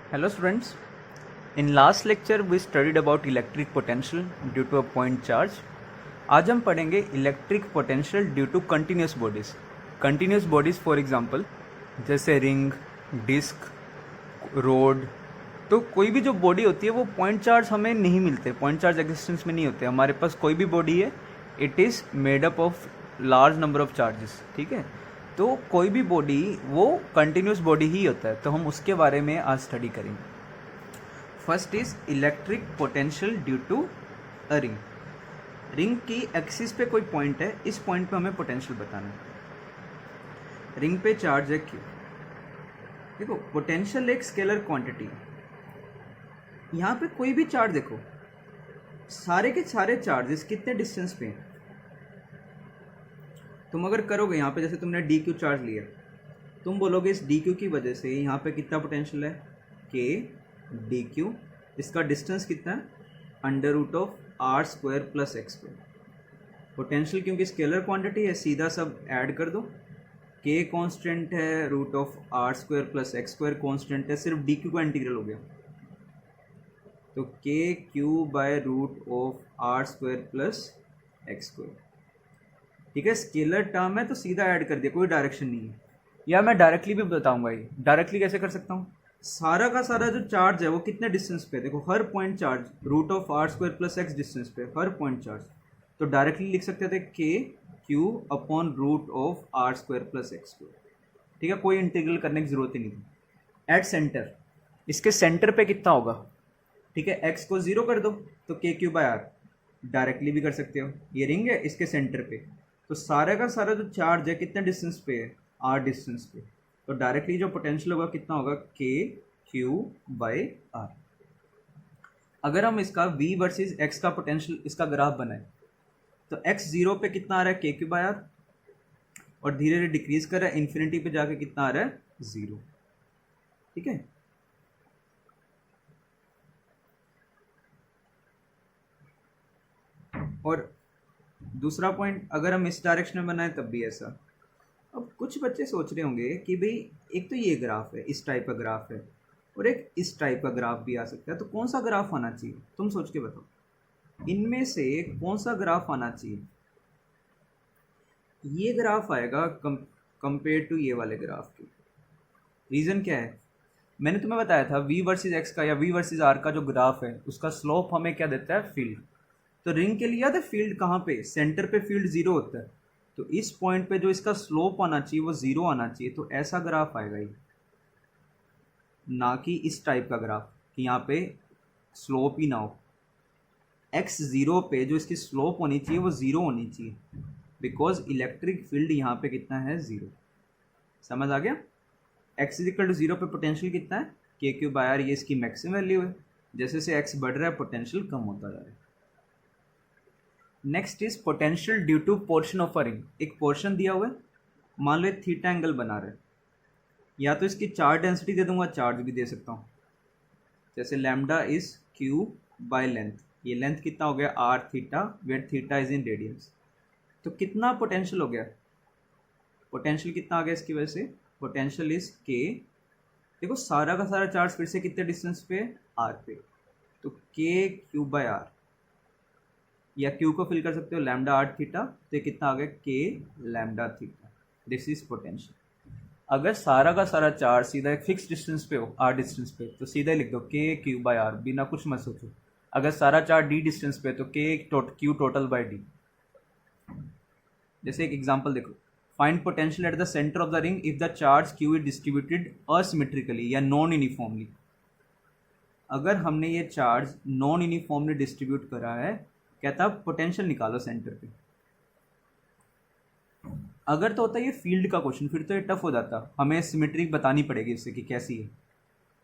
Hello students, in last lecture we studied about electric potential due to a point charge. आज हम पढ़ेंगे electric potential due to continuous bodies. Continuous bodies for example जैसे ring, disc, rod. तो कोई भी जो body होती है वो पॉइंट चार्ज हमें नहीं मिलते, पॉइंट चार्ज एग्जिस्टेंस में नहीं होते. हमारे पास कोई भी बॉडी है, it is made up of large number of charges. ठीक है, तो कोई भी बॉडी वो कंटिन्यूस बॉडी ही होता है, तो हम उसके बारे में आज स्टडी करेंगे. First is electric potential due to a ring. Ring की एक्सिस पे कोई पॉइंट है, इस पॉइंट पे हमें पोटेंशियल बताना है. रिंग पे चार्ज है क्यू. देखो पोटेंशियल एक स्केलर क्वांटिटी. यहाँ पे कोई भी चार्ज देखो, सारे के सारे चार्जेस कितने डिस्टेंस पे हैं. तुम अगर करोगे यहाँ पे, जैसे तुमने डी क्यू चार्ज लिया, तुम बोलोगे इस डी क्यू की वजह से यहाँ पे कितना पोटेंशियल है, के डी क्यू. इसका डिस्टेंस कितना है, under root of r square plus x square. Potential क्योंकि स्केलर क्वांटिटी है, सीधा सब ऐड कर दो. के कांस्टेंट है, root of r square plus x square constant है, सिर्फ डी क्यू का इंटीग्रल हो गया. तो k q by root of r square plus x square. ठीक है, स्केलर टर्म है तो सीधा ऐड कर दिया, कोई डायरेक्शन नहीं है. या मैं डायरेक्टली भी बताऊंगा. ये डायरेक्टली कैसे कर सकता हूँ, सारा का सारा जो चार्ज है वो कितने डिस्टेंस पे है, देखो हर point charge root of r square plus x distance पे, हर पॉइंट चार्ज. तो डायरेक्टली लिख सकते थे के q upon root of r square plus x square. ठीक है, कोई इंटीग्रल करने की जरूरत ही नहीं थी. एट सेंटर, इसके सेंटर पे कितना होगा. ठीक है, एक्स को जीरो कर दो तो k q by are. Directly भी कर सकते हो, ये रिंग है इसके सेंटर पे, तो सारे का सारा जो चार्ज है कितने डिस्टेंस पे है, आर डिस्टेंस पे. तो डायरेक्टली जो पोटेंशियल होगा कितना होगा, के क्यू बाय आर. अगर हम इसका v वर्सेस x का पोटेंशियल इसका ग्राफ बनाए, तो x जीरो पे कितना आ रहा है, के क्यू बाय आर, और धीरे धीरे डिक्रीज कर रहा है, इन्फिनिटी पे जाके कितना आ रहा है, जीरो. ठीक है, और दूसरा पॉइंट अगर हम इस डायरेक्शन में बनाए तब भी ऐसा. अब कुछ बच्चे सोच रहे होंगे कि भाई एक तो ये ग्राफ है, इस टाइप का ग्राफ है, और एक इस टाइप का ग्राफ भी आ सकता है, तो कौन सा ग्राफ आना चाहिए, तुम सोच के बताओ, इनमें से कौन सा ग्राफ आना चाहिए. ये ग्राफ आएगा कंपेयर टू ये वाले ग्राफ के. रीज़न क्या है, मैंने तुम्हें बताया था v वर्सेस x का या v वर्सेस r का जो ग्राफ है उसका स्लोप हमें क्या देता है, फील्ड. तो रिंग के लिए याद है फील्ड कहाँ पे, सेंटर पे फील्ड जीरो होता है. तो इस पॉइंट पे जो इसका स्लोप आना चाहिए वो जीरो आना चाहिए. तो ऐसा ग्राफ आएगा ये, ना कि इस टाइप का ग्राफ कि यहाँ पे स्लोप ही ना हो. एक्स जीरो पे जो इसकी स्लोप होनी चाहिए वो जीरो होनी चाहिए, बिकॉज इलेक्ट्रिक फील्ड यहाँ पे कितना है, जीरो. समझ आ गया. X is equal to zero पे पोटेंशियल कितना है, के क्यू बाय आर. ये इसकी मैक्सिमम वैल्यू है. जैसे जैसे एक्स बढ़ रहा है पोटेंशियल कम होता जा रहा है. Next is potential due to portion of a ring. एक पोर्शन दिया हुआ है, मान लो थीटा एंगल बना रहे, या तो इसकी चार्ज डेंसिटी दे दूंगा, चार्ज भी दे सकता हूँ. जैसे lambda is q by length, ये लेंथ कितना हो गया, r theta, where theta is in radians. तो कितना पोटेंशियल हो गया, पोटेंशियल कितना आ गया इसकी वजह से, पोटेंशियल इज के. देखो सारा का सारा चार्ज फिर से कितने डिस्टेंस पे, आर पे, तो के क्यू बाय आर, या क्यू को फिल कर सकते हो लैम्डा आर थीटा, तो कितना आ गया, के lambda theta. This is potential. अगर सारा का सारा चार्ज सीधा एक फिक्स डिस्टेंस पे हो, आर डिस्टेंस पे, तो सीधा लिख दो के क्यू बाय आर, बिना कुछ मत सोचो. अगर सारा चार्ज डी डिस्टेंस पे तो k Q total bye D. जैसे एक एग्जांपल देखो, find potential at the centre of the ring if the charge q is distributed asymmetrically या नॉन यूनिफॉर्मली. अगर हमने ये चार्ज नॉन यूनिफॉर्मली डिस्ट्रीब्यूट करा है, कहता पोटेंशियल निकालो सेंटर पे. अगर तो होता ये फील्ड का क्वेश्चन, फिर तो ये टफ हो जाता, हमें सिमेट्रिक बतानी पड़ेगी इससे कि कैसी है.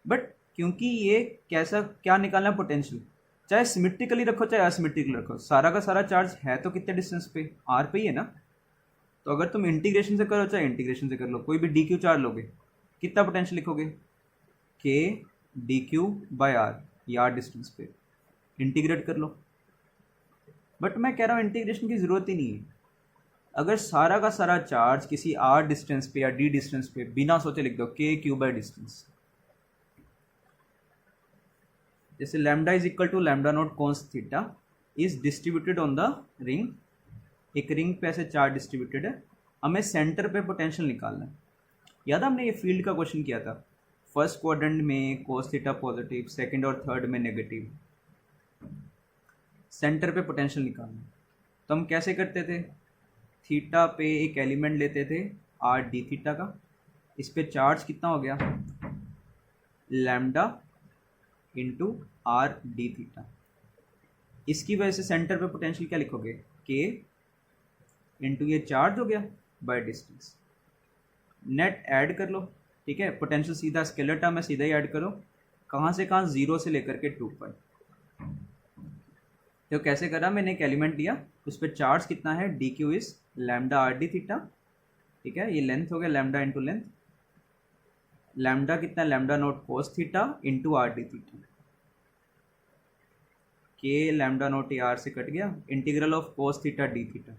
बट क्योंकि ये कैसा क्या निकालना है पोटेंशियल, चाहे सिमेट्रिकली रखो चाहे असिमेट्रिकली रखो, सारा का सारा चार्ज है तो कितने डिस्टेंस पे, आर पे ही है ना. तो अगर तुम इंटीग्रेशन से करो चाहे इंटीग्रेशन से कर लो, कोई भी डी क्यू चार्ज लोगे, कितना पोटेंशियल लिखोगे, के डी क्यू बाय आर, ये आर डिस्टेंस पे, इंटीग्रेट कर लो. बट मैं कह रहा हूँ इंटीग्रेशन की ज़रूरत ही नहीं है. अगर सारा का सारा चार्ज किसी आर डिस्टेंस पे या डी डिस्टेंस पे, बिना सोचे लिख दो के क्यू बाय डिस्टेंस. जैसे lambda is equal to lambda naught cos theta is distributed on the ring, एक रिंग पे ऐसे चार्ज डिस्ट्रीब्यूटेड है, हमें सेंटर पे पोटेंशियल निकालना है। याद हमने ये फील्ड का क्वेश्चन किया था, फर्स्ट क्वाड्रेंट में कोस थीटा पॉजिटिव, सेकंड और थर्ड में नेगेटिव, सेंटर पे पोटेंशियल निकालना है। तो हम कैसे करते थे, थीटा पे एक एलिमेंट लेते थे आर डी थीटा का, इस पे चार्ज कितना हो गया lambda into R D theta, इसकी वजह से सेंटर पे पोटेंशियल क्या लिखोगे के इंटू ये चार्ज हो गया बाय डिस्टेंस, नेट ऐड कर लो, ठीक है, पोटेंशियल सीधा स्केलर टर्म में सीधा ही ऐड करो, कहाँ से कहाँ, 0 से लेकर के 2 पाई। तो कैसे करा, मैंने एक एलिमेंट लिया, उस पर चार्ज कितना है D Q is lambda R D theta, ठीक है, ये लेंथ हो गया लैम्डा इंटू लेंथ, लैम्डा कितना lambda note cos theta into R D theta, के लैम्डा नोट आर से कट गया, integral of cos theta D theta,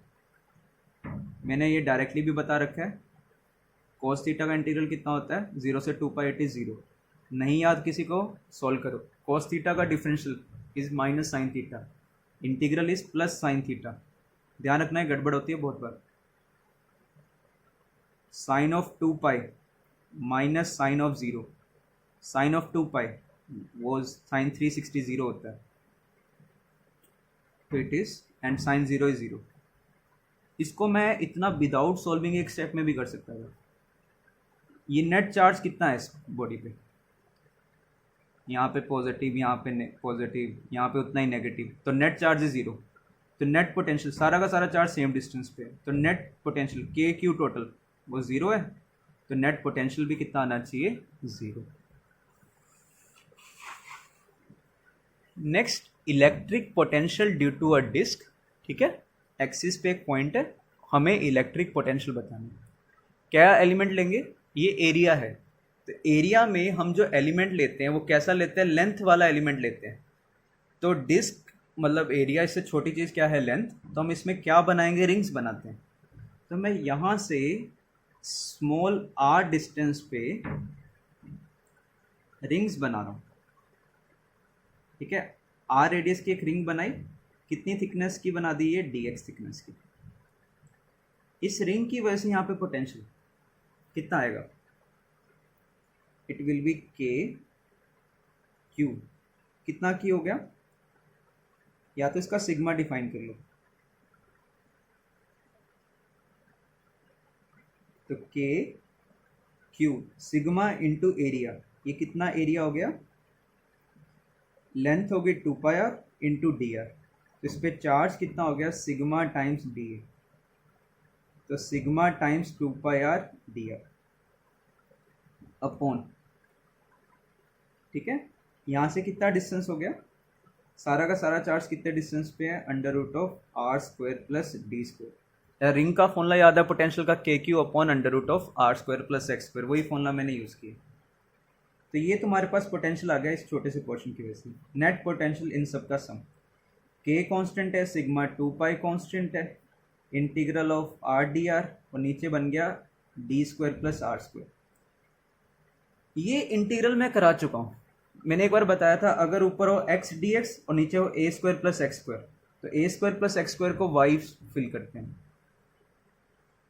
मैंने ये डायरेक्टली भी बता रखा है, कोस थीटा का इंटीग्रल कितना होता है 0 से 2 पाई, इट इज 0, नहीं याद किसी को सॉल्व करो, कोस थीटा का differential is minus sine theta, integral is plus sine theta, ध्यान रखना है गड़बड़ होती है बहुत बार, sine of 2 pi minus sine of 0, sine of 2 pi वो साइन 360 0 होता है, तो it is and sine 0 is 0। इसको मैं इतना विदाउट सॉल्विंग एक स्टेप में भी कर सकता था। ये नेट चार्ज कितना है इस बॉडी पे, यहाँ पे पॉजिटिव, यहाँ पे पॉजिटिव, यहाँ पे उतना ही नेगेटिव, तो नेट चार्ज इज 0, तो नेट पोटेंशियल सारा का सारा चार्ज सेम डिस्टेंस पे है, तो नेट पोटेंशियल के क्यू टोटल वो 0 है, तो नेट पोटेंशियल भी कितना आना चाहिए 0। Next electric potential due to a disc, ठीक है, एक्सिस पे एक पॉइंट है, हमें इलेक्ट्रिक पोटेंशियल बताना है। क्या एलिमेंट लेंगे, ये एरिया है, तो एरिया में हम जो एलिमेंट लेते हैं वो कैसा लेते हैं, लेंथ वाला एलिमेंट लेते हैं, तो डिस्क मतलब एरिया, इससे छोटी चीज़ क्या है लेंथ, तो हम इसमें क्या बनाएंगे रिंग्स बनाते हैं। तो मैं यहाँ से स्मॉल आर डिस्टेंस पे रिंग्स बना रहा हूँ, ठीक है, आर रेडियस की एक रिंग बनाई, कितनी थिकनेस की बना दी है dx थिकनेस की, इस रिंग की वजह से यहाँ पे पोटेंशियल कितना आएगा, इट विल बी के क्यू, कितना की हो गया, या तो इसका सिग्मा डिफाइन कर लो, तो k Q sigma into area, ये कितना एरिया हो गया, लेंथ हो गई 2 पाई आर इंटू डी आर, तो इस पर चार्ज कितना हो गया सिग्मा टाइम्स डी, तो sigma times 2 pi are d r upon, ठीक है, यहाँ से कितना डिस्टेंस हो गया, सारा का सारा चार्ज कितने डिस्टेंस पे है, under root of r square plus d square, ring का फॉर्मूला याद है पोटेंशियल का k q upon under root of r square plus x square, वही फॉर्मूला मैंने यूज़ किया। तो ये तुम्हारे पास पोटेंशियल आ गया इस छोटे से पोर्शन की वजह से, नेट पोटेंशियल इन सब का सम, के कांस्टेंट है, सिग्मा 2 पाई कांस्टेंट है, integral of r d r, और नीचे बन गया d square plus r square. ये इंटीग्रल मैं करा चुका हूँ, मैंने एक बार बताया था, अगर ऊपर हो एक्स डी एक्स और नीचे हो a square plus x square, तो a square plus x square को वाई फिल करते हैं,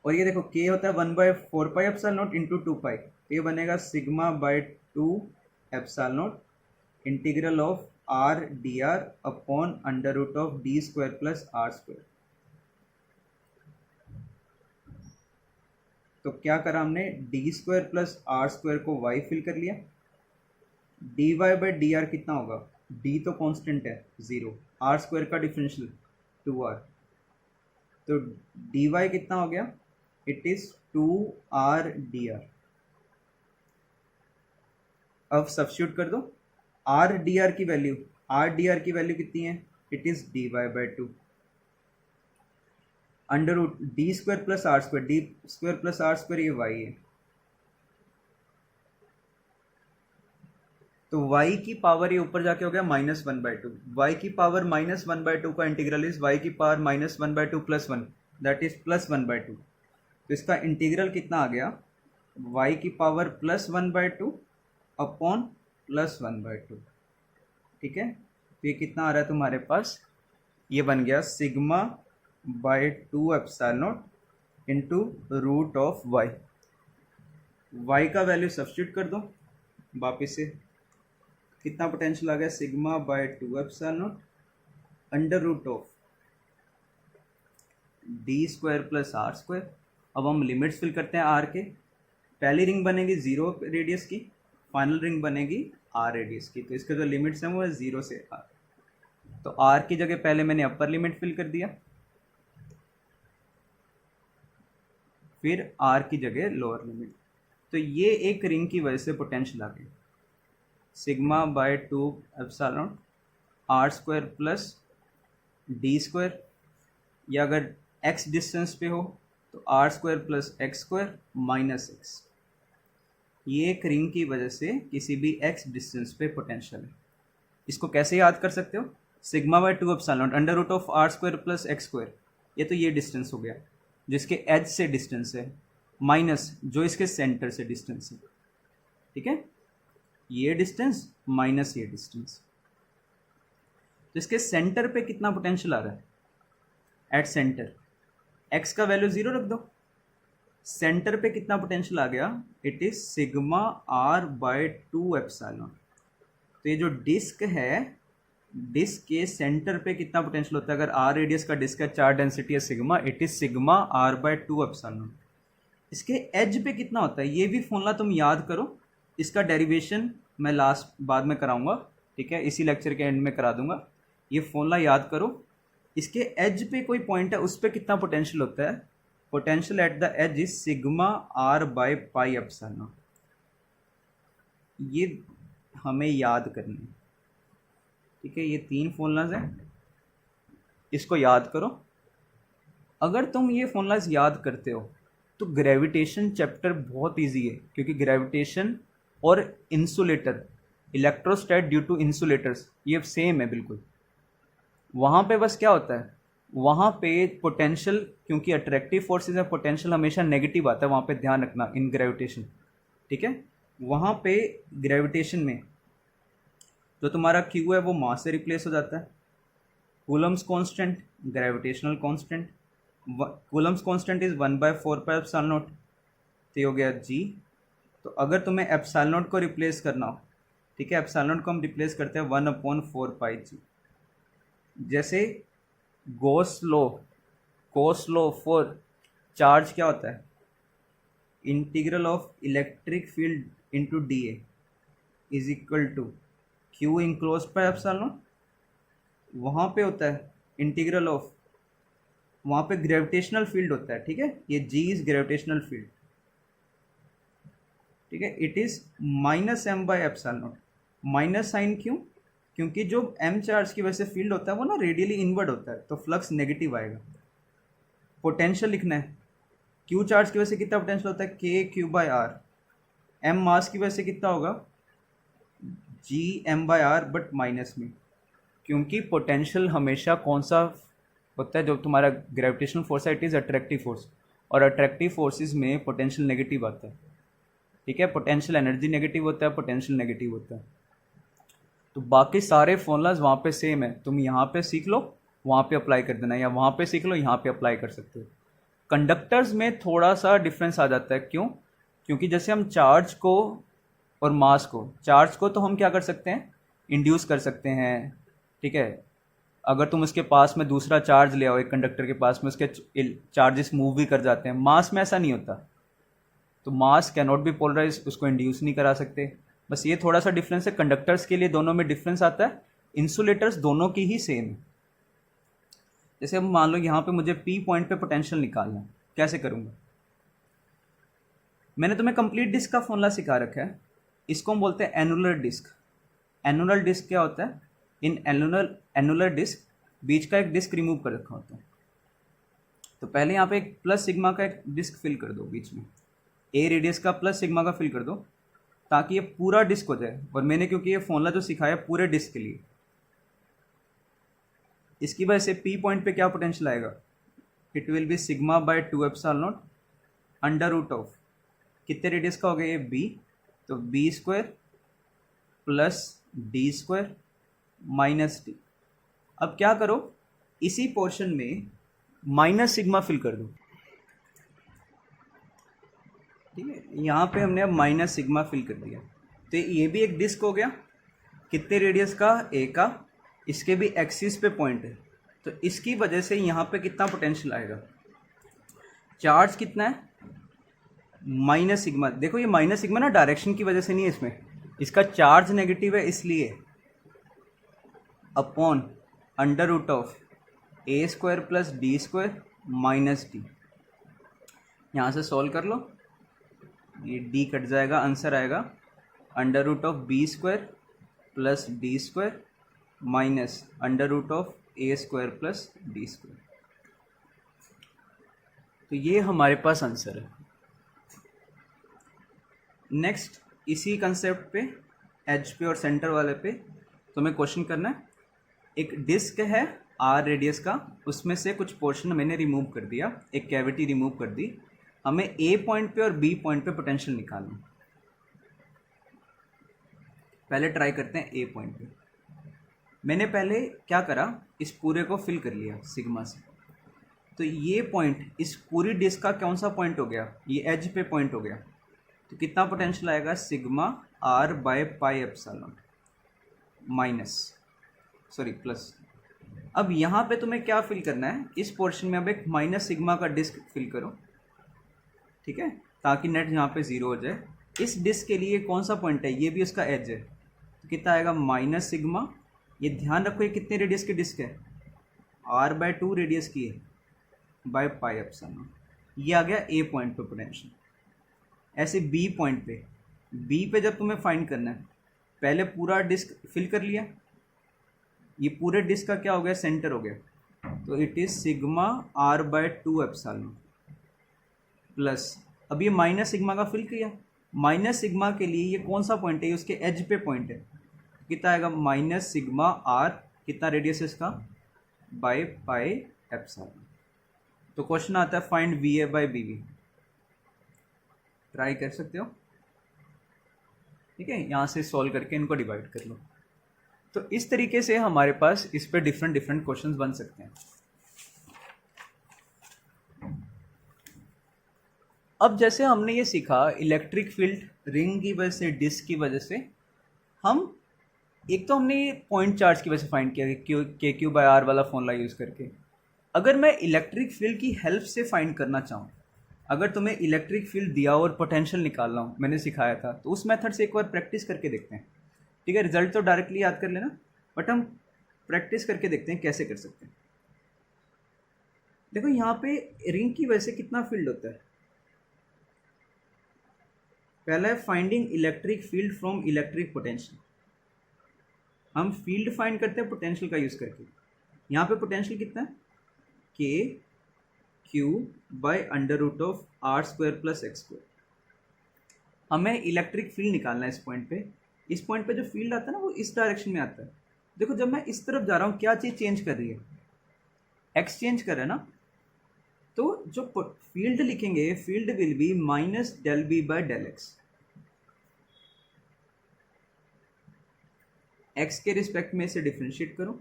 और ये देखो के होता है 1/4 pi epsilon naught into 2 pi, ये बनेगा sigma by 2 epsilon naught integral of r d r upon under root of d square plus r square. तो क्या करा हमने, d square plus r square को वाई फिल कर लिया, d y by D R कितना होगा, डी तो कांस्टेंट है 0, आर स्क्वायर का डिफरेंशियल 2r, तो डी वाई कितना हो गया, it is 2r d r. अब सब्स्टिट्यूट कर दो, आर डी आर की वैल्यू, आर डी आर की वैल्यू कितनी है, it is d y by 2 under root d square plus r square, d square plus r square ये y है, तो y की पावर ये ऊपर जाके हो गया -1/2, y की पावर -1/2 का इंटीग्रल इज y की पावर -1/2 प्लस 1, दैट इज +1/2, तो इसका इंटीग्रल कितना आ गया, y की पावर +1/2 अपॉन +1/2, ठीक है, तो ये कितना आ रहा है तुम्हारे पास, ये बन गया sigma by 2 epsilon naught into root of y. Y का वैल्यू सब्स्टिट्यूट कर दो वापिस से, कितना पोटेंशियल आ गया, sigma by 2 epsilon naught under root of d square plus r square. अब हम लिमिट्स फिल करते हैं आर के। पहली रिंग बनेगी 0 रेडियस की, फाइनल रिंग बनेगी आर रेडियस की, तो इसके जो लिमिट्स हैं वो है 0 से आर। तो आर की जगह पहले मैंने अपर लिमिट फिल कर दिया, फिर आर की जगह लोअर लिमिट। तो ये एक रिंग की वजह से पोटेंशियल आ गई, sigma by 2 epsilon r square plus d square, या अगर एक्स डिस्टेंस पे हो तो r square plus x square minus x. ये एक रिंग की वजह से किसी भी एक्स डिस्टेंस पे पोटेंशियल है। इसको कैसे याद कर सकते हो, sigma by 2 epsilon under root of r square plus x square, ये तो ये डिस्टेंस हो गया जिसके एज से डिस्टेंस है, माइनस जो इसके सेंटर से डिस्टेंस है, ठीक है, ये डिस्टेंस माइनस ये डिस्टेंस। तो इसके सेंटर पे कितना पोटेंशियल आ रहा है, एट सेंटर एक्स का वैल्यू 0 रख दो, सेंटर पे कितना पोटेंशियल आ गया, it is sigma r by 2 epsilon. तो ये जो डिस्क है, डिस्क के सेंटर पे कितना पोटेंशियल होता है, अगर आर रेडियस का डिस्क है, चार्ज डेंसिटी है sigma, it is sigma r by 2 epsilon. इसके एज पे कितना होता है, ये भी फॉर्मूला तुम याद करो, इसका डेरिवेशन मैं बाद में कराऊंगा, ठीक है, इसी लेक्चर के एंड में करा दूंगा। ये फॉर्मूला याद करो, इसके एज पे कोई पॉइंट है, उस पर कितना पोटेंशियल होता है, potential at the edge is sigma r by pi epsilon. ये हमें याद करनी है, ठीक है, ये 3 फॉर्मूलाज हैं, इसको याद करो। अगर तुम ये फॉर्मूलाज याद करते हो तो ग्रेविटेशन चैप्टर बहुत इजी है, क्योंकि ग्रेविटेशन और इंसुलेटर, इलेक्ट्रोस्टैट ड्यू टू इंसुलेटर्स, ये सेम है बिल्कुल। वहाँ पे बस क्या होता है, वहाँ पे पोटेंशियल, क्योंकि अट्रैक्टिव फोर्सेज है, पोटेंशियल हमेशा नेगेटिव आता है, वहाँ पे ध्यान रखना इन ग्रेविटेशन, ठीक है। वहाँ पे ग्रेविटेशन में जो तुम्हारा क्यू है वो मास से रिप्लेस हो जाता है, Coulomb's constant gravitational constant, Coulomb's constant is 1/4 pi epsilon not, तो ये हो गया जी। तो अगर तुम्हें एप्सिलॉन नॉट को रिप्लेस करना हो, ठीक है, एप्सिलॉन नॉट को हम रिप्लेस करते हैं 1/4 पाई जी। जैसे गॉस लॉ फॉर चार्ज क्या होता है, integral of electric field into d a is equal to q enclose by epsilon naught. वहाँ पे होता है इंटीग्रल ऑफ, वहाँ पे ग्रेविटेशनल फील्ड होता है, ठीक है, ये जी इज ग्रेविटेशनल फील्ड, ठीक है, it is minus m by epsilon not. Minus sign क्यों, क्योंकि जो एम चार्ज की वजह से फील्ड होता है वो ना रेडियली इनवर्ड होता है, तो फ्लक्स नेगेटिव आएगा। पोटेंशियल लिखना है, क्यू चार्ज की वजह से कितना पोटेंशियल होता है, k q by r. M mass की वजह से कितना होगा, G m by r, but minus में, क्योंकि पोटेंशियल हमेशा कौन सा होता है, जो तुम्हारा ग्रेविटेशनल फोर्स है, इट इज़ अट्रैक्टिव फोर्स, और अट्रैक्टिव फोर्सेज में पोटेंशियल नेगेटिव आता है, ठीक है, पोटेंशियल एनर्जी नेगेटिव होता है, पोटेंशियल नेगेटिव होता है। तो बाकी सारे फॉर्मूलाज वहाँ पे सेम है, तुम यहाँ पे सीख लो वहाँ पे अप्लाई कर देना, या वहाँ पे सीख लो यहाँ पे अप्लाई कर सकते हो। कंडक्टर्स में थोड़ा सा डिफरेंस आ जाता है, क्यों, क्योंकि जैसे हम चार्ज को और मास को, चार्ज को तो हम क्या कर सकते हैं, इंड्यूस कर सकते हैं, ठीक है, अगर तुम उसके पास में दूसरा चार्ज ले आओ, एक कंडक्टर के पास में, उसके चार्जेस मूव भी कर जाते हैं। मास में ऐसा नहीं होता, तो mass can not be polarise, उसको इंड्यूस नहीं करा सकते। बस ये थोड़ा सा डिफरेंस है, कंडक्टर्स के लिए दोनों में डिफरेंस आता है, इंसुलेटर्स दोनों की ही सेम है। जैसे अब मान लो यहाँ पे मुझे पी पॉइंट पे पोटेंशियल निकालना है, कैसे करूँगा, मैंने तुम्हें कंप्लीट डिस्क का फॉर्मूला सिखा रखा है, इसको हम बोलते हैं एनुलर डिस्क। एनुलर डिस्क क्या होता है, इन एनुलर डिस्क बीच का एक डिस्क रिमूव कर रखा होता है। तो पहले यहाँ पे एक प्लस सिग्मा का एक डिस्क फिल कर दो बीच में, ए रेडियस का प्लस सिग्मा का फिल कर दो, ताकि ये पूरा डिस्क हो जाए। और मैंने क्योंकि ये फॉर्मूला जो सिखाया पूरे डिस्क के लिए, इसकी वजह से पी पॉइंट पे क्या पोटेंशियल आएगा, it will be sigma by 2 epsilon naught under root of, कितने रेडियस का हो गया ये बी, तो b square plus d square minus d. अब क्या करो, इसी पोर्शन में माइनस सिग्मा फिल कर दो। ठीक है, यहाँ पे हमने अब माइनस सिग्मा फिल कर दिया। तो ये भी एक डिस्क हो गया, कितने रेडियस का, ए का, इसके भी एक्सिस पे पॉइंट है, तो इसकी वजह से यहाँ पे कितना पोटेंशियल आएगा, चार्ज कितना है, माइनस सिग्मा। देखो ये माइनस सिग्मा ना डायरेक्शन की वजह से नहीं है, इसमें इसका चार्ज नेगेटिव है इसलिए, upon under root of a square plus d square minus d. यहाँ से सॉल्व कर लो, ये डी कट जाएगा, आंसर आएगा under root of b square plus d square minus under root of a square plus d square. तो ये हमारे पास आंसर है। नेक्स्ट इसी कंसेप्ट पे, एज पे और सेंटर वाले पे तुम्हें क्वेश्चन करना है। एक डिस्क है आर रेडियस का, उसमें से कुछ पोर्शन मैंने रिमूव कर दिया, एक कैविटी रिमूव कर दी, हमें ए पॉइंट पे और बी पॉइंट पे पोटेंशियल निकालना। पहले ट्राई करते हैं ए पॉइंट पे। मैंने पहले क्या करा, इस पूरे को फिल कर लिया सिग्मा से, तो ये पॉइंट इस पूरी डिस्क का कौन सा पॉइंट हो गया, ये एज पे पॉइंट हो गया। तो कितना पोटेंशियल आएगा, sigma r by pi epsilon minus, sorry plus. अब यहाँ पे तुम्हें क्या फिल करना है, इस पोर्शन में अब एक माइनस सिग्मा का डिस्क फिल करो, ठीक है, ताकि नेट यहाँ पे ज़ीरो हो जाए। इस डिस्क के लिए कौन सा पॉइंट है, ये भी उसका एज है, तो कितना आएगा माइनस सिग्मा। ये ध्यान रखो ये कितने रेडियस की डिस्क है, आर बाय 2 रेडियस की है, बाय पाई एप्सिलॉन। ये आ गया ए पॉइंट पे पोटेंशियल। ऐसे बी पॉइंट पे, बी पे जब तुम्हें फाइंड करना है, पहले पूरा डिस्क फिल कर लिया, ये पूरे डिस्क का क्या हो गया, सेंटर हो गया, तो it is sigma r by 2 epsilon plus, अब ये माइनस सिग्मा का फिल किया, माइनस सिग्मा के लिए ये कौन सा पॉइंट है, ये उसके एज पे पॉइंट है, कितना आएगा माइनस सिग्मा आर, कितना रेडियस है इसका, बाय पाई एप्सिलॉन। तो क्वेश्चन आता है find v a by b v. Try कर सकते हो, ठीक है, यहाँ से सॉल्व करके इनको डिवाइड कर लो। तो इस तरीके से हमारे पास इस पे डिफरेंट डिफरेंट क्वेश्चंस बन सकते हैं। अब जैसे हमने ये सीखा इलेक्ट्रिक फील्ड रिंग की वजह से, डिस्क की वजह से, हम एक तो हमने पॉइंट चार्ज की वजह से फाइंड किया कि क्यू बाय आर वाला फॉर्मूला यूज़ करके। अगर मैं इलेक्ट्रिक फील्ड की हेल्प से फाइंड करना चाहूँ, अगर तुम्हें इलेक्ट्रिक फील्ड दिया और पोटेंशियल निकालना हो, मैंने सिखाया था, तो उस मेथड से एक बार प्रैक्टिस करके देखते हैं, ठीक है। रिजल्ट तो डायरेक्टली याद कर लेना, बट हम प्रैक्टिस करके देखते हैं कैसे कर सकते हैं। देखो यहाँ पे रिंग की वजह से कितना फील्ड होता है, पहला है finding electric field from electric potential. हम फील्ड फाइंड करते हैं पोटेंशियल का यूज़ करके। यहाँ पे पोटेंशियल कितना है, k q by under root of r square plus x square. हमें इलेक्ट्रिक फील्ड निकालना है इस पॉइंट पे। इस पॉइंट पे जो फील्ड आता है ना, वो इस डायरेक्शन में आता है। देखो जब मैं इस तरफ जा रहा हूँ, क्या चीज़ चेंज कर रही है, एक्स चेंज कर रहा है ना, तो जो फील्ड लिखेंगे, field will be minus del b by del x. X के रिस्पेक्ट में इसे डिफ्रेंशिएट करो।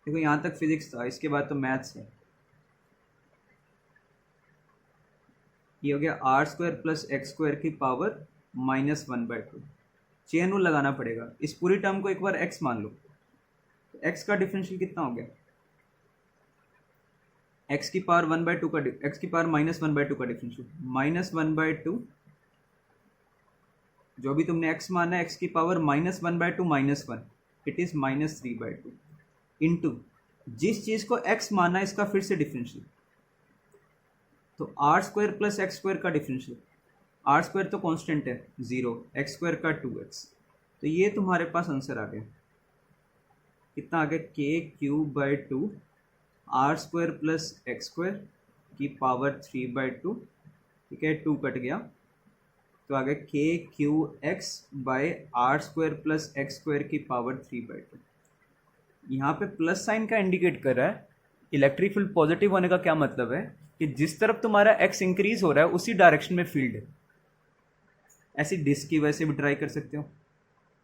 देखो यहाँ तक फिजिक्स था, इसके बाद तो मैथ्स है। ये हो गया r square plus x square की पावर माइनस 1/2। चेन रूल लगाना पड़ेगा। इस पूरी टर्म को एक बार एक्स मान लो, तो एक्स का डिफरेंशियल कितना हो गया, एक्स की पावर 1/2 का, एक्स की पावर माइनस 1/2 का डिफरेंशियल, माइनस 1/2, जो भी तुमने एक्स माना है, एक्स की power minus 1/2 minus 1, it is minus 3/2 into जिस चीज़ को एक्स माना है इसका फिर से डिफरेंशियल, तो r square plus x square का डिफरेंशियल, आर स्क्वायर तो कांस्टेंट है 0, एक्स स्क्वायर का 2x। तो ये तुम्हारे पास आंसर आ गया, कितना आ गया, k q by 2 r square plus x square की पावर 3/2, ठीक है, 2 कट गया, तो आ गया k q x by r square plus x square की पावर 3/2। यहाँ पे प्लस साइन का इंडिकेट कर रहा है। इलेक्ट्रिक फील्ड पॉजिटिव होने का क्या मतलब है कि जिस तरफ तुम्हारा एक्स इंक्रीज हो रहा है उसी डायरेक्शन में फील्ड है। ऐसी डिस्क की वजह से भी ड्राइव कर सकते हो।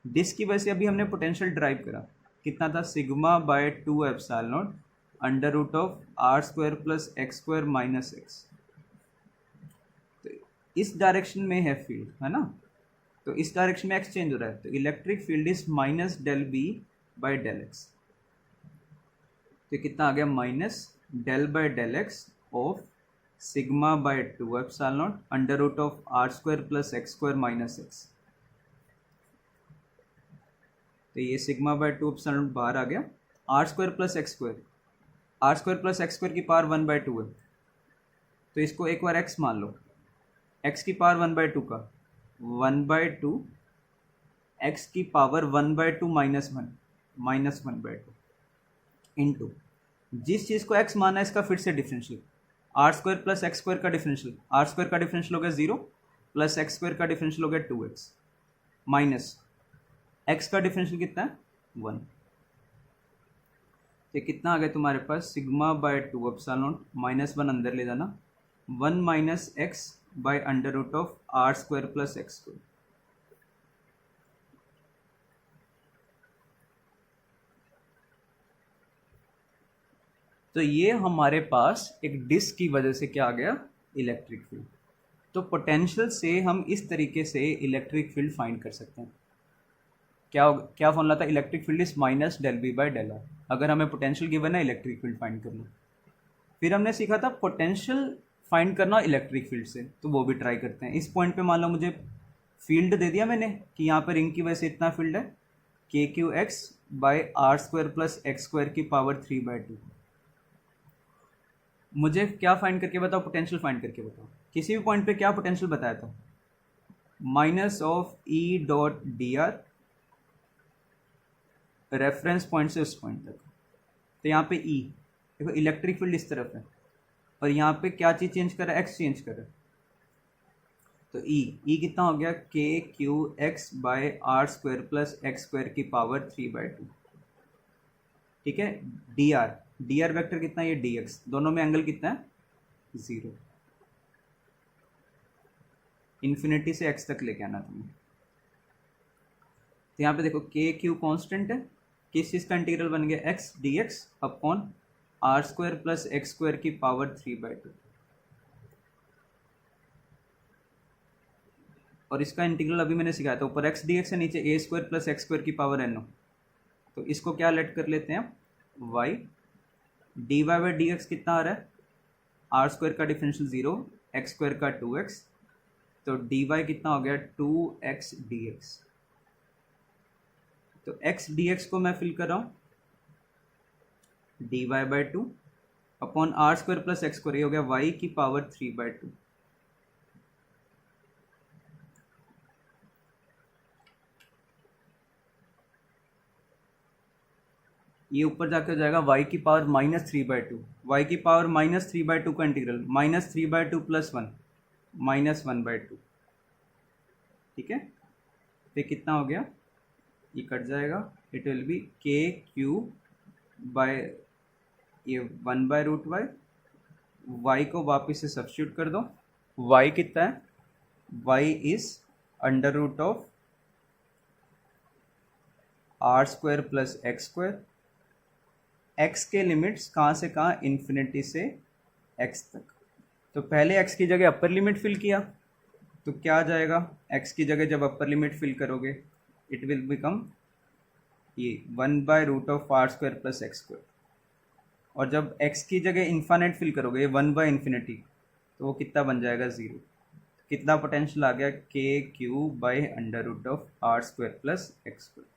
डिस्क की वजह से अभी हमने पोटेंशियल ड्राइव करा, कितना था, sigma by 2 epsilon naught under root of r square plus x square minus x. तो इस डायरेक्शन में है फील्ड, है ना, तो इस डायरेक्शन में एक्स चेंज हो रहा है, तो electric field is minus del b by del x. तो कितना आ गया, minus del by del x of sigma by 2 epsilon naught under root of r square plus x square minus x. तो ये सिग्मा बाय 2 एप्सिलॉन नॉट बाहर आ गया, r square plus x square, r square plus x square की power 1/2 है, तो इसको एक बार एक्स मान लो, एक्स की पावर 1/2 का 1/2 एक्स की पावर 1/2 माइनस 1/2 इंटू जिस चीज़ को एक्स माना है इसका फिर से differential, r square plus x square का डिफरेंशियल, आर स्क्वायर का डिफरेंशियल हो गया 0 प्लस एक्स स्क्वायर का डिफरेंशियल हो गया 2x माइनस एक्स का डिफरेंशियल कितना है 1। तो कितना आ गया तुम्हारे पास, sigma by 2 epsilon not minus 1 अंदर ले जाना, 1 minus x by under root of r square plus x square. तो ये हमारे पास एक डिस्क की वजह से क्या आ गया, इलेक्ट्रिक फील्ड। तो पोटेंशियल से हम इस तरीके से इलेक्ट्रिक फील्ड फाइंड कर सकते हैं। क्या क्या फॉर्मूला था, electric field is minus del b by del r. अगर हमें पोटेंशियल गिवन है इलेक्ट्रिक फील्ड फाइंड करना। फिर हमने सीखा था पोटेंशियल फाइंड करना इलेक्ट्रिक फील्ड से, तो वो भी ट्राई करते हैं। इस पॉइंट पे मान लो मुझे फील्ड दे दिया मैंने कि यहाँ पर रिंग की वजह से इतना फील्ड है, k q x by r square plus x square की पावर 3/2। मुझे क्या फाइंड करके बताओ, पोटेंशियल फाइंड करके बताओ। किसी भी पॉइंट पे क्या पोटेंशियल बताया था, minus of e dot d r reference point से उस पॉइंट तक। तो यहाँ पे ई देखो, इलेक्ट्रिक फील्ड इस तरफ है और यहाँ पे क्या चीज़ चेंज कर रहा है, एक्स चेंज कर रहा है। तो ई कितना हो गया, k q x by r square plus x square की पावर 3/2। ठीक है, डी आर वेक्टर कितना है, ये डी एक्स, दोनों में एंगल कितना है 0। इन्फिनिटी से एक्स तक लेके आना तुम्हें। तो यहाँ पे देखो के क्यू कॉन्स्टेंट है, किस चीज़ का इंटीग्रल बन गया, x d x upon r square plus x square की पावर 3/2। और इसका इंटीग्रल अभी मैंने सिखाया था, ऊपर एक्स डी एक्स है, नीचे a square plus x square की पावर एन। तो इसको क्या लेट कर लेते हैं, y d y by d x कितना आ रहा है, आर स्क्वायर का डिफरेंशियल 0, एक्स स्क्वायर का 2x, तो डी वाई कितना हो गया 2x डी एक्स। तो x डी एक्स को मैं फिल कर रहा हूँ d y by 2 upon r square plus x square, ये हो गया y की पावर 3/2। ये ऊपर जाके हो जाएगा y की पावर -3/2, y की पावर -3/2 का इंटीग्रल -3/2 + 1 -1/2। ठीक है, तो कितना हो गया, ये कट जाएगा, इट विल बी के क्यू बाय ये 1/√y, y को वापस से सब्स्टिट्यूट कर दो, y कितना है, y is under root of r square plus x square. x के लिमिट्स कहाँ से कहाँ, इन्फिनिटी से x तक। तो पहले x की जगह अपर लिमिट फिल किया, तो क्या आ जाएगा, x की जगह जब अपर लिमिट फिल करोगे इट विल बिकम ये 1/√ of r square plus x square. और जब x की जगह इन्फानेट फिल करोगे 1/∞, तो वो कितना बन जाएगा 0। कितना पोटेंशियल आ गया, k q by under root of r square plus x square.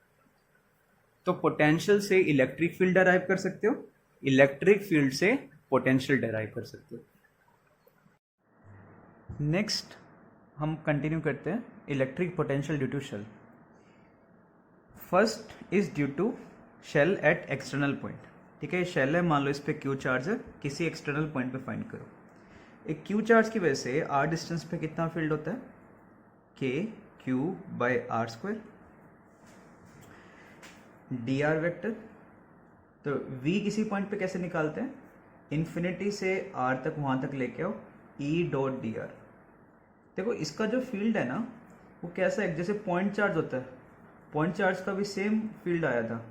तो पोटेंशियल से इलेक्ट्रिक फील्ड डराइव कर सकते हो, इलेक्ट्रिक फील्ड से पोटेंशियल डराइव कर सकते हो। नेक्स्ट हम कंटिन्यू करते हैं, electric potential due to shell. First is due to shell at external point. ठीक है, शेल है, मान लो इस पे क्यू चार्ज है, किसी एक्सटर्नल पॉइंट पे फाइंड करो। एक क्यू चार्ज की वजह से आर डिस्टेंस पे कितना फील्ड होता है, k q by r square d r vector. तो v किसी पॉइंट पे कैसे निकालते हैं, इन्फिनिटी से r तक, वहाँ तक लेके आओ, e डॉट डी आर। देखो इसका जो फील्ड है ना, वो कैसा है, जैसे पॉइंट चार्ज होता है, पॉइंट चार्ज का भी सेम फील्ड आया था,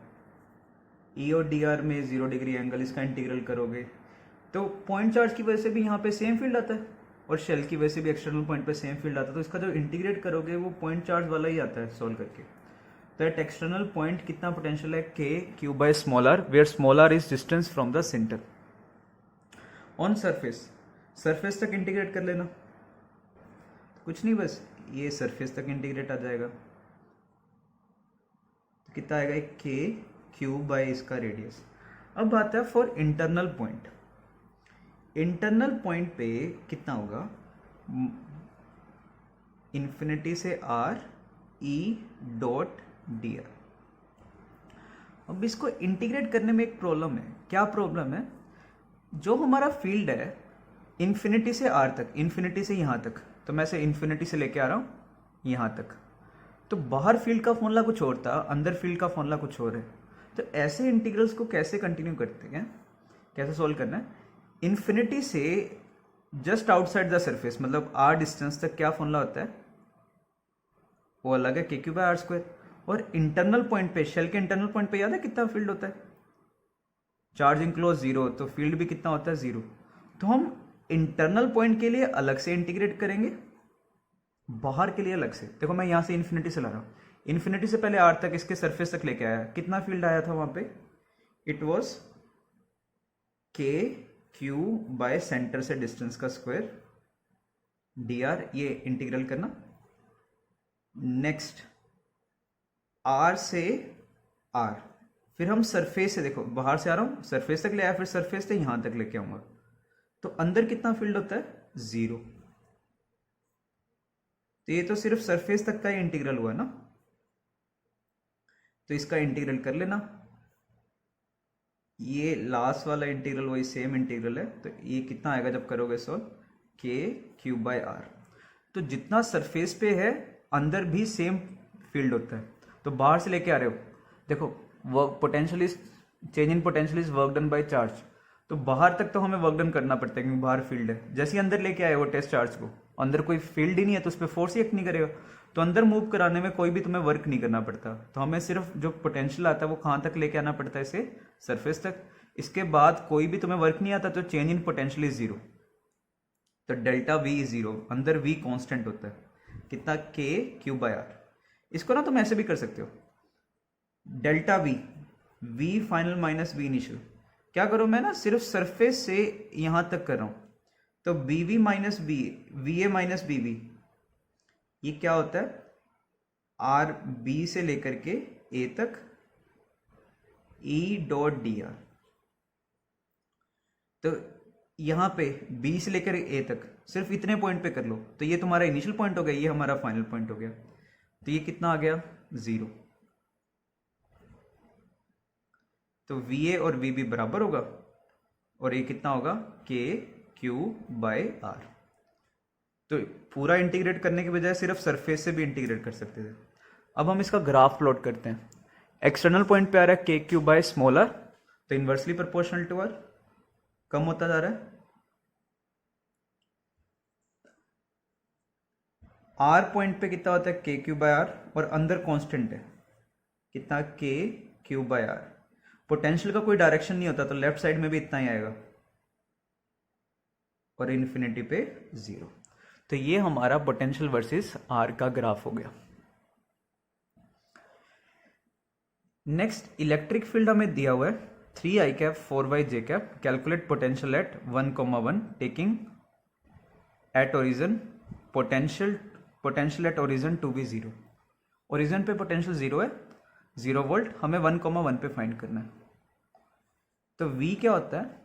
ई और डी आर में 0 डिग्री एंगल, इसका इंटीग्रल करोगे तो पॉइंट चार्ज की वजह से भी यहाँ पे सेम फील्ड आता है और शेल की वजह से भी एक्सटर्नल पॉइंट पे सेम फील्ड आता है, तो इसका जो इंटीग्रेट करोगे वो पॉइंट चार्ज वाला ही आता है सॉल्व करके। तो एट एक्सटर्नल पॉइंट कितना पोटेंशियल है, k q by small r, where small r is distance from the centre. On surface, surface तक इंटीग्रेट कर लेना, कुछ नहीं बस ये सरफेस तक इंटीग्रेट आ जाएगा, तो कितना आएगा, के क्यू बाय इसका रेडियस। अब बात है for internal point, internal point पे कितना होगा, इन्फिनिटी से R E dot d r. अब इसको इंटीग्रेट करने में एक प्रॉब्लम है, क्या प्रॉब्लम है, जो हमारा फील्ड है इन्फिनिटी से आर तक, इन्फिनिटी से यहाँ तक, तो मैं से इन्फिनिटी से लेके आ रहा हूँ यहाँ तक, तो बाहर फील्ड का फॉर्मूला कुछ और था, अंदर फील्ड का फॉर्मूला कुछ और है। तो ऐसे इंटीग्रल्स को कैसे कंटिन्यू करते हैं, कैसे सॉल्व करना है, इन्फिनिटी से जस्ट आउटसाइड द सरफेस, मतलब आर डिस्टेंस तक क्या फॉर्मूला होता है, वो अलग है, k q by r square. और इंटरनल पॉइंट पे, शेल के इंटरनल पॉइंट पे याद है कितना फील्ड होता है, चार्ज इनक्लोज 0, तो फील्ड भी कितना होता है 0। तो हम इंटरनल पॉइंट के लिए अलग से इंटीग्रेट करेंगे, बाहर के लिए अलग से। देखो मैं यहां से इन्फिनिटी से ला रहा हूं, इन्फिनिटी से पहले आर तक, इसके सरफेस तक लेके आया, कितना फील्ड आया था वहां पे, इट वॉज के क्यू बाय सेंटर से डिस्टेंस का स्क्वायर डी आर, ये इंटीग्रल करना। नेक्स्ट आर से आर, फिर हम सरफेस से, देखो बाहर से आ रहा हूं, सरफेस तक ले आया, फिर सरफेस से यहां तक लेके आऊंगा, तो अंदर कितना फील्ड होता है 0। तो ये तो सिर्फ सरफेस तक का ही इंटीग्रल हुआ ना, तो इसका इंटीग्रल कर लेना। ये लास्ट वाला इंटीग्रल वही सेम इंटीग्रल है, तो ये कितना आएगा जब करोगे सॉल्व, के क्यू बाय आर। तो जितना सरफेस पे है अंदर भी सेम फील्ड होता है, तो बाहर से लेके आ रहे हो, देखो work potential is change in potential is work done by charge, तो बाहर तक तो हमें वर्क डन करना पड़ता है क्योंकि बाहर फील्ड है। जैसे ही अंदर लेके आए वो टेस्ट चार्ज को, अंदर कोई फील्ड ही नहीं है तो उस पर फोर्स ही एक्ट नहीं करेगा, तो अंदर मूव कराने में कोई भी तुम्हें वर्क नहीं करना पड़ता। तो हमें सिर्फ जो पोटेंशियल आता है वो कहाँ तक लेके आना पड़ता है, इसे सरफेस तक। इसके बाद कोई भी तुम्हें वर्क नहीं आता तो चेंज इन पोटेंशियल इज 0, तो डेल्टा वी इज 0, अंदर वी कांस्टेंट होता है, कितना, के क्यू बाय आर। इसको ना तुम ऐसे भी कर सकते हो, delta v, v final minus v initial. क्या करो, मैं ना सिर्फ सरफेस से यहां तक कर रहा हूं, तो b v minus b, v a minus b v, ये क्या होता है, आर बी से लेकर के ए तक ई डॉट डी आर। तो यहां पे बी से लेकर ए तक सिर्फ इतने पॉइंट पे कर लो, तो ये तुम्हारा इनिशियल पॉइंट हो गया, ये हमारा फाइनल पॉइंट हो गया, तो ये कितना आ गया 0। तो वी ए और वी बी बराबर होगा, और ये कितना होगा, के क्यू बाय आर। तो पूरा इंटीग्रेट करने के बजाय सिर्फ सरफेस से भी इंटीग्रेट कर सकते थे। अब हम इसका ग्राफ प्लॉट करते हैं। एक्सटर्नल पॉइंट पे आ रहा है k q by small are, तो इन्वर्सली प्रोपोर्शनल टू आर, कम होता जा रहा है। आर पॉइंट पे कितना होता है, के क्यू बाय आर, और अंदर कांस्टेंट है कितना, के क्यू बाय आर। पोटेंशियल का कोई डायरेक्शन नहीं होता, तो लेफ्ट साइड में भी इतना ही आएगा, और इन्फिनिटी पे 0। तो ये हमारा पोटेंशियल वर्सेस आर का ग्राफ हो गया। नेक्स्ट इलेक्ट्रिक फील्ड हमें दिया हुआ है 3i cap 4y j cap, calculate potential at 1,1 taking at origin potential at origin to be 0। Origin पे पोटेंशियल 0 है, 0 वोल्ट, हमें 1,1 पे फाइंड करना है। तो v क्या होता है,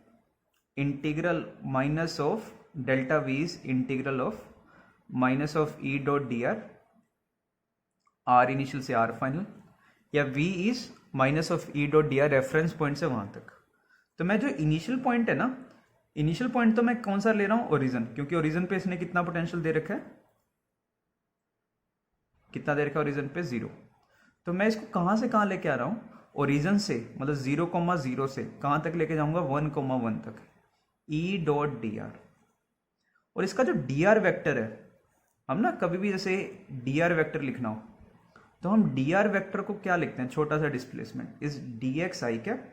integral minus of delta v is integral of minus of e dot d r, r initial से आर फाइनल, या v is minus of e dot d r reference point से वहां तक। तो मैं जो इनिशियल पॉइंट है ना, इनिशियल पॉइंट तो मैं कौन सा ले रहा हूं, ओरिजिन, क्योंकि ओरिजिन पे इसने कितना पोटेंशियल दे रखा है, कितना दे रखा है ओरिजिन पे 0। तो मैं इसको कहां से कहां लेके आ रहा हूं, ओरिजिन से, मतलब 0,0 से कहां तक लेके जाऊंगा, 1,1 तक, ई डॉट डी आर। और इसका जो डी आर वैक्टर है हम ना कभी भी जैसे डी आर वैक्टर लिखना हो तो हम डी आर वैक्टर को क्या लिखते हैं, छोटा सा displacement is d x i cap,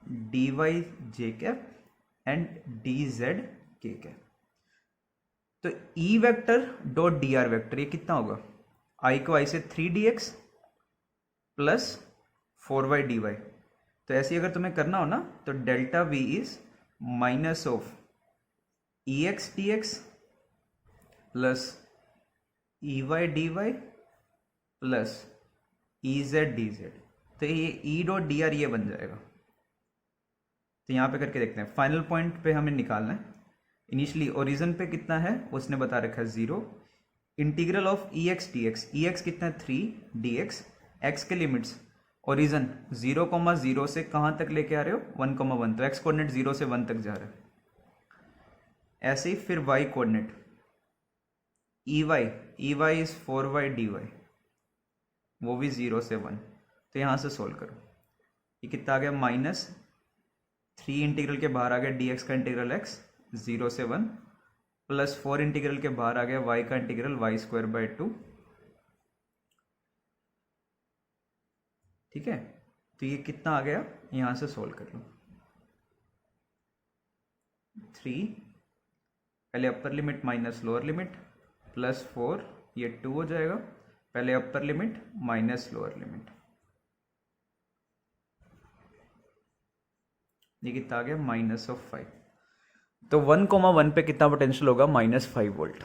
d y j cap and d z k cap. तो e vector dot d r vector ये कितना होगा, आई को आई से 3dx प्लस 4y dy। तो ऐसे अगर तुम्हें करना हो ना तो delta v is minus of e x d x plus e y d y plus e z d z. तो ये ई डॉट डी आर ये बन जाएगा। तो यहाँ पे करके देखते हैं, फाइनल पॉइंट पे हमें निकालना है। इनिशियली ओरिजिन पे कितना है उसने बता रखा है 0, integral of e x d x, E x कितना है 3 डी एक्स, एक्स के लिमिट्स ओरिजिन 0,0 से कहाँ तक लेके आ रहे हो 1,1, तो एक्स कोऑर्डिनेट 0 से 1 तक जा रहा है। ऐसे ही फिर y coordinate e y is 4y dy, वो भी 0 से 1। तो यहाँ से सोल्व करो, ये कितना आ गया -3 इंटीग्रल के बाहर आ गया dx का इंटीग्रल x 0 से 1 प्लस 4 इंटीग्रल के बाहर आ गया y का इंटीग्रल y²/2। ठीक है, तो ये कितना आ गया, यहाँ से सोल्व कर लो। 3 पहले upper limit minus lower limit plus 4, ये 2 हो जाएगा, पहले upper limit minus lower limit, ये कितना आ गया -5। तो 1,1 पे कितना पोटेंशियल होगा -5 वोल्ट।